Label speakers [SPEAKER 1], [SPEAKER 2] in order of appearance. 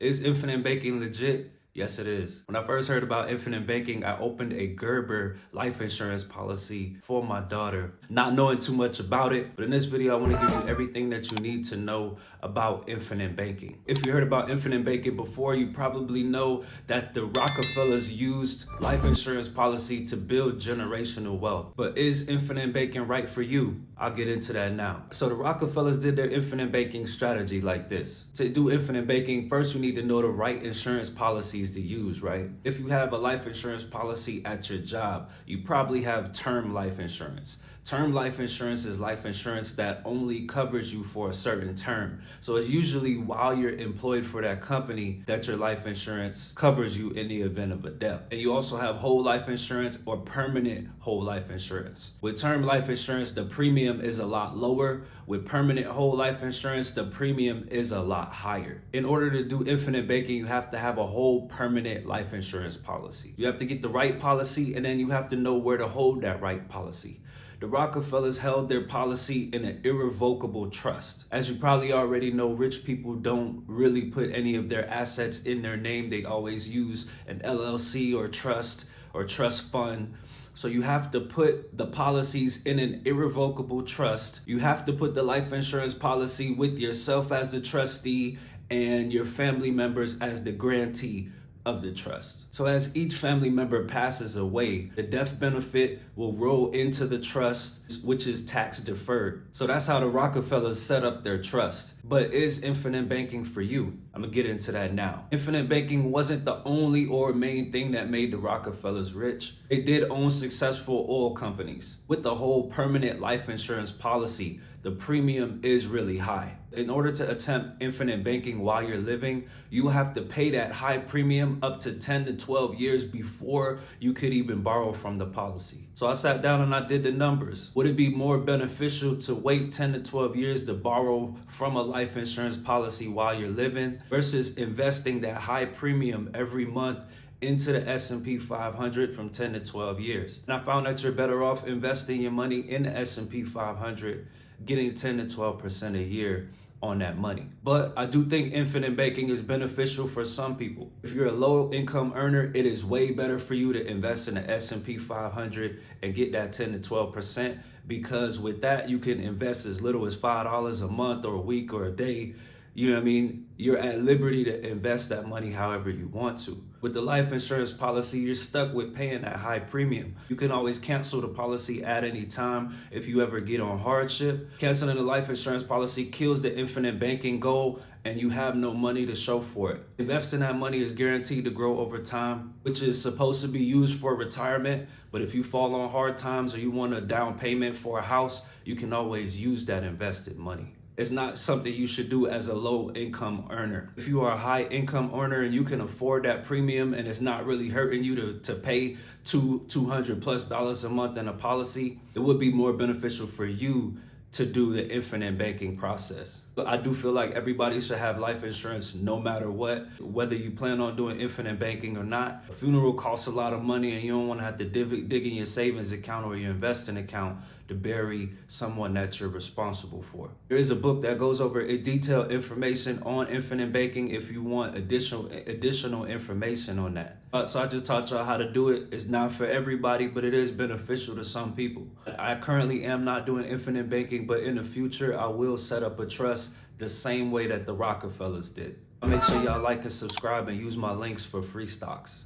[SPEAKER 1] Is infinite banking legit? Yes, it is. When I first heard about infinite banking, I opened a Gerber life insurance policy for my daughter, not knowing too much about it. But in this video, I want to give you everything that you need to know about infinite banking. If you heard about infinite banking before, you probably know that the Rockefellers used life insurance policy to build generational wealth. But is infinite banking right for you? I'll get into that now. So the Rockefellers did their infinite banking strategy like this. To do infinite banking, first you need to know the right insurance policies to use, right? If you have a life insurance policy at your job, you probably have term life insurance. Term life insurance is life insurance that only covers you for a certain term. So it's usually while you're employed for that company that your life insurance covers you in the event of a death. And you also have whole life insurance or permanent whole life insurance. With term life insurance, the premium is a lot lower. With permanent whole life insurance, the premium is a lot higher. In order to do infinite banking, you have to have a whole permanent life insurance policy. You have to get the right policy, and then you have to know where to hold that right policy. The Rockefellers held their policy in an irrevocable trust. As you probably already know, rich people don't really put any of their assets in their name. They always use an LLC or trust fund. So you have to put the policies in an irrevocable trust. You have to put the life insurance policy with yourself as the trustee and your family members as the grantee of the trust. So as each family member passes away, the death benefit will roll into the trust, which is tax deferred. So that's how the Rockefellers set up their trust. But is infinite banking for you? I'm gonna get into that now. Infinite banking wasn't the only or main thing that made the Rockefellers rich. They did own successful oil companies. With the whole permanent life insurance policy, the premium is really high. In order to attempt infinite banking while you're living, you have to pay that high premium up to 10 to 12 years before you could even borrow from the policy. So I sat down and I did the numbers. Would it be more beneficial to wait 10 to 12 years to borrow from a life insurance policy while you're living versus investing that high premium every month into the S&P 500 from 10 to 12 years? And I found that you're better off investing your money in the S&P 500, getting 10 to 12% a year on that money. But I do think infinite banking is beneficial for some people. If you're a low income earner, it is way better for you to invest in the S&P 500 and get that 10 to 12%, because with that, you can invest as little as $5 a month or a week or a day. You know what I mean? You're at liberty to invest that money however you want to. With the life insurance policy, you're stuck with paying that high premium. You can always cancel the policy at any time if you ever get on hardship. Canceling the life insurance policy kills the infinite banking goal, and you have no money to show for it. Investing that money is guaranteed to grow over time, which is supposed to be used for retirement. But if you fall on hard times or you want a down payment for a house, you can always use that invested money. It's not something you should do as a low income earner. If you are a high income earner and you can afford that premium and it's not really hurting you to pay $200+ a month in a policy, it would be more beneficial for you to do the infinite banking process. But I do feel like everybody should have life insurance no matter what, whether you plan on doing infinite banking or not. A funeral costs a lot of money and you don't want to have to dig in your savings account or your investing account to bury someone that you're responsible for. There is a book that goes over detailed information on infinite banking if you want additional information on that. So I just taught y'all how to do it. It's not for everybody, but it is beneficial to some people. I currently am not doing infinite banking, but in the future, I will set up a trust the same way that the Rockefellers did. Make sure y'all like and subscribe and use my links for free stocks.